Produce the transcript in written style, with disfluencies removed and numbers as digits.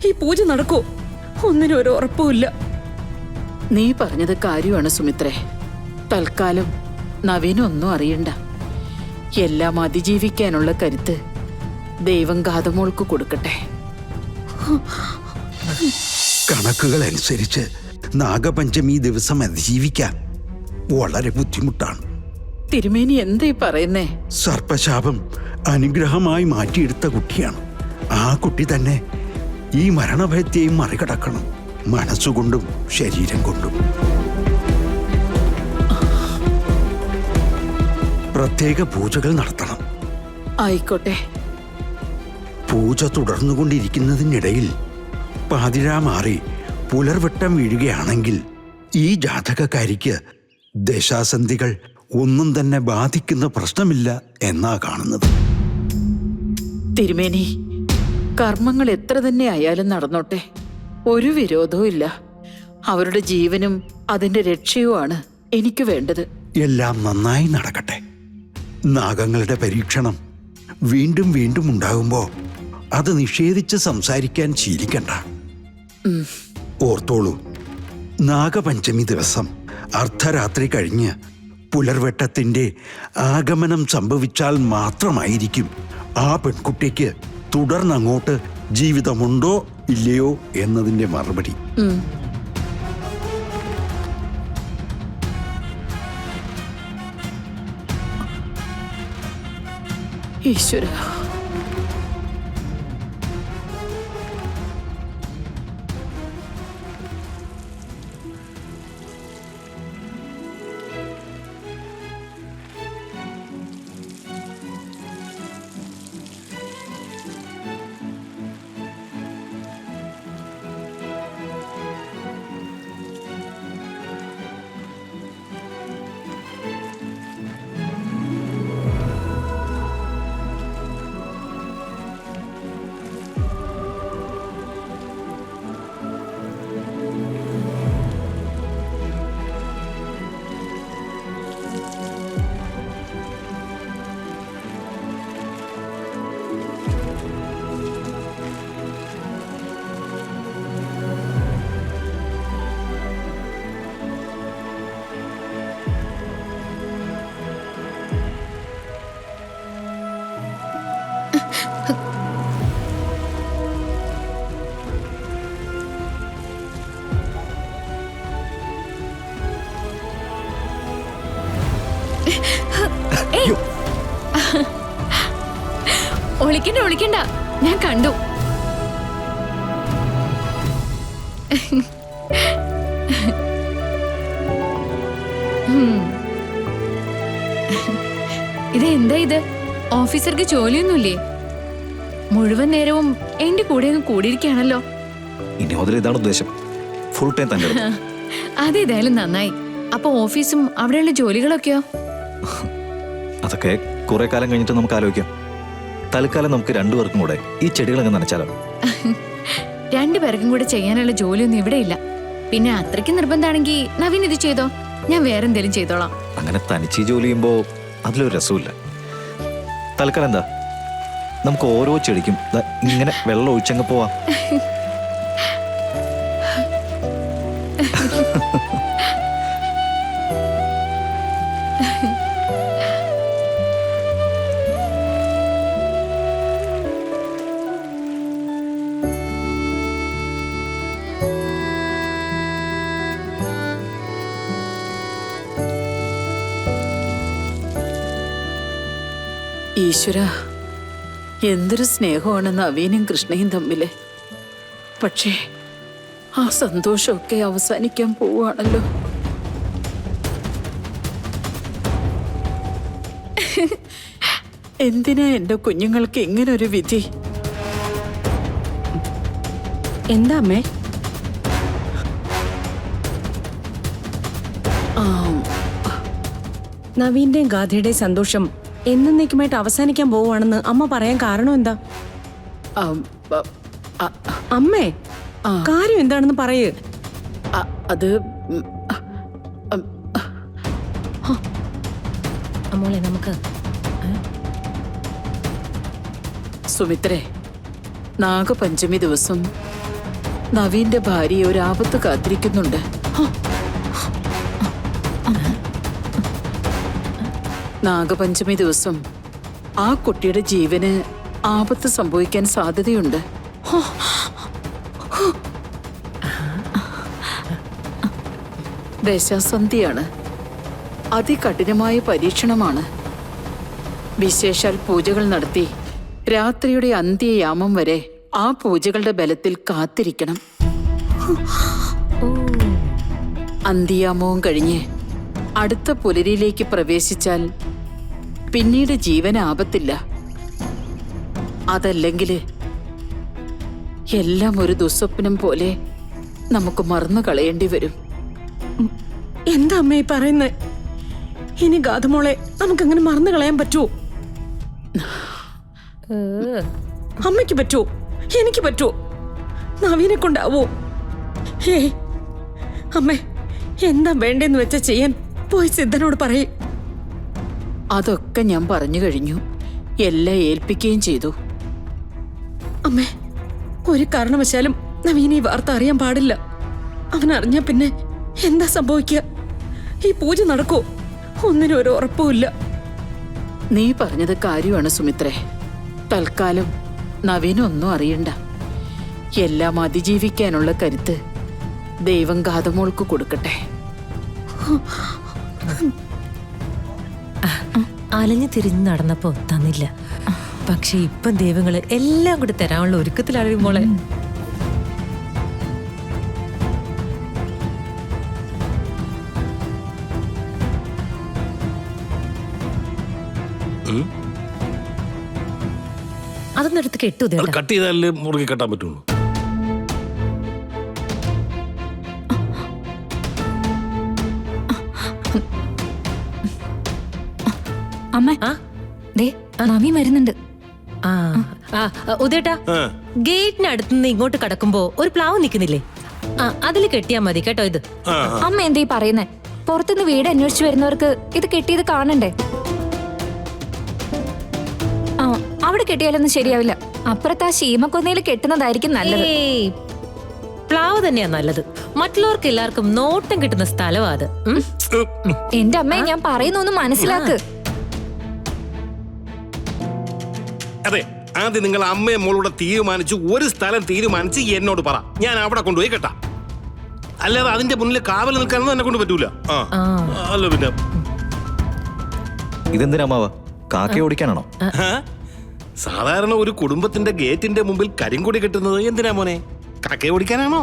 ഈ പൂജ നടക്കൂ? ഒന്നിനും ഒരു ഉറപ്പുമില്ല. നീ പറഞ്ഞത് കാര്യമാണ് സുമിത്രേ. തൽക്കാലം നവീനൊന്നും അറിയണ്ട. എല്ലാം അതിജീവിക്കാനുള്ള കരുത്ത് ദൈവം ഗാതമോൾക്ക് കൊടുക്കട്ടെ. കണക്കുകൾ അനുസരിച്ച് നാഗപഞ്ചമി ദിവസം അതിജീവിക്കാൻ വളരെ ബുദ്ധിമുട്ടാണ്. തിരുമേനി എന്താ പറയുന്നേ? സർപ്പശാപം അനുഗ്രഹമായി മാറ്റിയെടുത്ത കുട്ടിയാണ്. ആ കുട്ടി തന്നെ ഈ മരണഭയത്തെയും മറികടക്കണം, മനസ്സുകൊണ്ടും ശരീരം കൊണ്ടും. പ്രത്യേക പൂജകൾ നടത്തണം. ആയിക്കോട്ടെ. പൂജ തുടർന്നുകൊണ്ടിരിക്കുന്നതിനിടയിൽ പാതിരാ മാറി പുലർവെട്ടം വീഴുകയാണെങ്കിൽ ഈ ജാതകക്കാരിക്ക് ദശാസന്ധികൾ ഒന്നും തന്നെ ബാധിക്കുന്ന പ്രശ്നമില്ല എന്നാ കാണുന്നത്. തിരുമേനി, കർമ്മങ്ങൾ എത്ര തന്നെ ആയാലും നടന്നോട്ടെ. ഒരു വിരോധവും ഇല്ല. അവരുടെ ജീവനും അതിന്റെ രക്ഷയുമാണ് എനിക്ക് വേണ്ടത്. എല്ലാം നന്നായി നടക്കട്ടെ. നാഗങ്ങളുടെ പരീക്ഷണം വീണ്ടും വീണ്ടും ഉണ്ടാകുമ്പോ അത് നിഷേധിച്ച് സംസാരിക്കാൻ ശീലിക്കണ്ട. ഓർത്തോളൂ, നാഗപഞ്ചമി ദിവസം അർദ്ധരാത്രി കഴിഞ്ഞ് പുലർവെട്ടത്തിന്റെ ആഗമനം സംഭവിച്ചാൽ മാത്രമായിരിക്കും ആ പെൺകുട്ടിക്ക് തുടർന്നങ്ങോട്ട് ജീവിതമുണ്ടോ ഇല്ലയോ എന്നതിന്റെ മറുപടി. ഈശ്വര, ഒളിക്കണ്ട ഒളിക്കണ്ട, ഞാൻ കണ്ടു. ഇത് എന്താ ഇത്? ഓഫീസർക്ക് ജോലിയൊന്നുമില്ലേ? മുഴുവൻ നേരവും എന്റെ കൂടെ ഒന്ന് കൂടിയിരിക്കുകയാണല്ലോ. ഇനി മുതൽ ഇതാണ് ഉദ്ദേശം, ഫുൾ ടൈം തന്നെ. അതേതായാലും നന്നായി. അപ്പൊ ഓഫീസും അവിടെയുള്ള ജോലികളൊക്കെയോ? അതൊക്കെ കുറെ കാലം കഴിഞ്ഞിട്ട് നമുക്ക് ആലോചിക്കാം. തൽക്കാലം നമുക്ക് രണ്ടുപേർക്കും കൂടെ ഈ ചെടികളൊക്കെ നനച്ചാലോ? രണ്ടുപേർക്കും കൂടെ ചെയ്യാനുള്ള ജോലിയൊന്നും ഇവിടെ ഇല്ല. പിന്നെ അത്രയ്ക്ക് നിർബന്ധമാണെങ്കിൽ നവീൻ ഇത് ചെയ്തോ, ഞാൻ വേറെ എന്തെങ്കിലും ചെയ്തോളാം. അങ്ങനെ തനിച്ച് ജോലി ചെയ്യുമ്പോ അതിലൊരു രസമില്ല. തൽക്കാലം എന്താ, നമുക്ക് ഓരോ ചെടിക്കും ഇങ്ങനെ വെള്ളം ഒഴിച്ചങ്ങ് പോവാം. ഈശ്വര, എന്തൊരു സ്നേഹമാണ് നവീനും കൃഷ്ണയും തമ്മില്. പക്ഷേ ആ സന്തോഷമൊക്കെ അവസാനിക്കാൻ പോവുകയാണല്ലോ. എന്തിനാ എന്റെ കുഞ്ഞുങ്ങൾക്ക് ഇങ്ങനൊരു വിധി? എന്താ അമ്മേ? നവീന്റെയും ഗാഥയുടെയും സന്തോഷം എന്നേക്കുമായിട്ട് അവസാനിക്കാൻ പോവുകയാണെന്ന് അമ്മ പറയാൻ കാരണം എന്താ? അമ്മേ, കാര്യം എന്താണെന്ന് പറയ്. അത് അമ്മോളെ, നമുക്ക് സുമിത്രേ, നാഗപഞ്ചമി ദിവസം നവീന്റെ ഭാര്യയെ ഒരു ആപത്ത് കാത്തിരിക്കുന്നുണ്ട്. നാഗപഞ്ചമി ദിവസം ആ കുട്ടിയുടെ ജീവന് ആപത്ത് സംഭവിക്കാൻ സാധ്യതയുണ്ട്. ദശാസന്ധിയാണ്. അതികഠിനമായ പരീക്ഷണമാണ്. വിശേഷാൽ പൂജകൾ നടത്തി രാത്രിയുടെ അന്ത്യയാമം വരെ ആ പൂജകളുടെ ബലത്തിൽ കാത്തിരിക്കണം. അന്ത്യയാമവും കഴിഞ്ഞ് അടുത്ത പുലരിയിലേക്ക് പ്രവേശിച്ചാൽ പിന്നീട് ജീവന് ആപത്തില്ല. അതല്ലെങ്കിൽ എല്ലാം ഒരു ദുസ്വപ്നം പോലെ നമുക്ക് മറന്നു കളയേണ്ടി വരും. എന്താ അമ്മേ ഈ പറയുന്നത്? ഇനി ഗാഥമോളെ നമുക്കങ്ങനെ മറന്നു കളയാൻ പറ്റുമോ? അമ്മയ്ക്ക് പറ്റുമോ? എനിക്ക് പറ്റുമോ? നവീനെ കൊണ്ടാവോ? ഹേ അമ്മേ, എന്താ വേണ്ടെന്ന് വെച്ച ചെയ്യാൻ പോയി സിദ്ധനോട് പറയേ. അതൊക്കെ ഞാൻ പറഞ്ഞു കഴിഞ്ഞു. എല്ലാം ഏൽപ്പിക്കുകയും ചെയ്തു. അമ്മേ, ഒരു കാരണവശാലും നവീന ഈ വാർത്ത അറിയാൻ പാടില്ല. അവൻ അറിഞ്ഞാ പിന്നെ എന്താ സംഭവിക്കുക? ഈ പൂജ നടക്കോ? ഒന്നിനും ഒരു ഉറപ്പുമില്ല. നീ പറഞ്ഞത് കാര്യമാണ് സുമിത്രേ. തൽക്കാലം നവീനൊന്നും അറിയണ്ട. എല്ലാം അതിജീവിക്കാനുള്ള കരുത്ത് ദൈവം ഗാഥമോൾക്ക് കൊടുക്കട്ടെ. അലഞ്ഞു തിരിഞ്ഞു നടന്നപ്പോ തന്നില്ല. പക്ഷെ ഇപ്പം ദൈവങ്ങള് എല്ലാം കൂടി തരാനുള്ള ഒരുക്കത്തിലാണ് മോളെ. അതൊന്നും എടുത്ത് കെട്ടു. അത് കട്ട് ചെയ്താലേ മുറുകെ കെട്ടാൻ പറ്റുള്ളൂ. അമ്മ ദേ നവി വരുന്നുണ്ട്. ഉദേട്ടാ, ഗേറ്റിനടുത്തുനിന്ന് ഇങ്ങോട്ട് കടക്കുമ്പോ ഒരു പ്ലാവ് നിക്കുന്നില്ലേ? അതിൽ കെട്ടിയാ മതി കേട്ടോ. ഇത് അമ്മ എന്തീ പറയുന്നേ? പുറത്തുനിന്ന് വീട് അന്വേഷിച്ചു വരുന്നവർക്ക് ഇത് കെട്ടിയത് കാണണ്ടേ? ആ, അവിടെ കെട്ടിയാലൊന്നും ശരിയാവില്ല. അപ്പുറത്ത് ആ ശീമക്കൊന്നയിൽ കെട്ടുന്നതായിരിക്കും നല്ലത്. ഏയ്, പ്ലാവ് തന്നെയാ നല്ലത്. മറ്റുള്ളവർക്ക് എല്ലാവർക്കും നോട്ടം കിട്ടുന്ന സ്ഥലമാ അത്. എന്റെ അമ്മയെ ഞാൻ പറയുന്നൊന്ന് മനസ്സിലാക്ക്. അതെ, ആദ്യം നിങ്ങൾ അമ്മയെ മോളൂടെ തീരുമാനിച്ചു ഒരു സ്ഥലം തീരുമാനിച്ച് എന്നോട് പറ. ഞാൻ അവിടെ കൊണ്ടുപോയി കെട്ടാം. അല്ലാതെ അതിന്റെ മുന്നിൽ കാവൽ നിൽക്കാനൊന്നും എന്നെ കൊണ്ട് പറ്റൂല. അല്ല പിന്നെ ഇതെന്തിനാ അമ്മാവ? കാക്കയെ ഓടിക്കാനാണോ? സാധാരണ ഒരു കുടുംബത്തിന്റെ ഗേറ്റിന്റെ മുമ്പിൽ കരിങ്കൊടി കെട്ടുന്നത് എന്തിനാ മോനെ? കാക്കയെ ഓടിക്കാനാണോ?